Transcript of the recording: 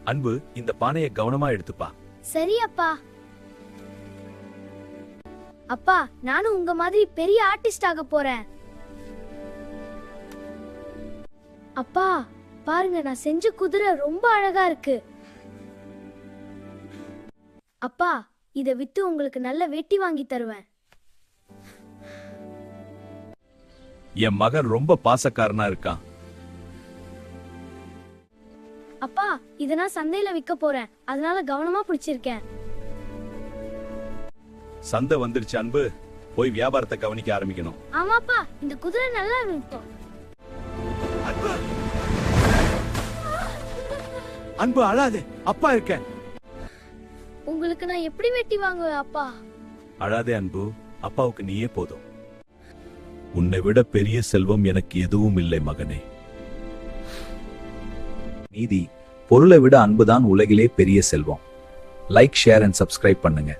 அன்பு, இந்த பானையை கவனமா எடுத்துப்பா. சரி அப்பா. அப்பா, நானும் உங்க மாதிரி பெரிய ஆர்டிஸ்ட் ஆக போறேன். அப்பா பாருங்க, நான் செஞ்ச குதிரை ரொம்ப அழகா இருக்கு. அப்பா, இத வித்து உங்களுக்கு நல்ல வெட்டி வாங்கி தருவேன். என் மகன் ரொம்ப பாசக்காரனா இருக்கான். அப்பா, இத நான் சந்தையில விற்க போறேன், அதனால கவனமா பிடிச்சிருக்கேன். சந்தை வந்துருச்சு அன்பு, போய் வியாபாரத்தை கவனிக்க ஆரம்பிக்கணும். ஆமாப்பா, இந்த குதிரை நல்லா இருக்கும். அன்பு, அன்பு அழாதே, அப்பா இருக்கேன். உங்களுக்கு நான் எப்படி வெட்டி வாங்குவேன் அப்பா? அழாதே அன்பு, அப்பாவுக்கு நீயே போதும். உன்னை விட பெரிய செல்வம் எனக்கு எதுவும் இல்லை மகனே. நீதி, பொருளை விட அன்புதான் உலகிலே பெரிய செல்வம். லைக், ஷேர் அண்ட் சப்ஸ்கிரைப் பண்ணுங்க.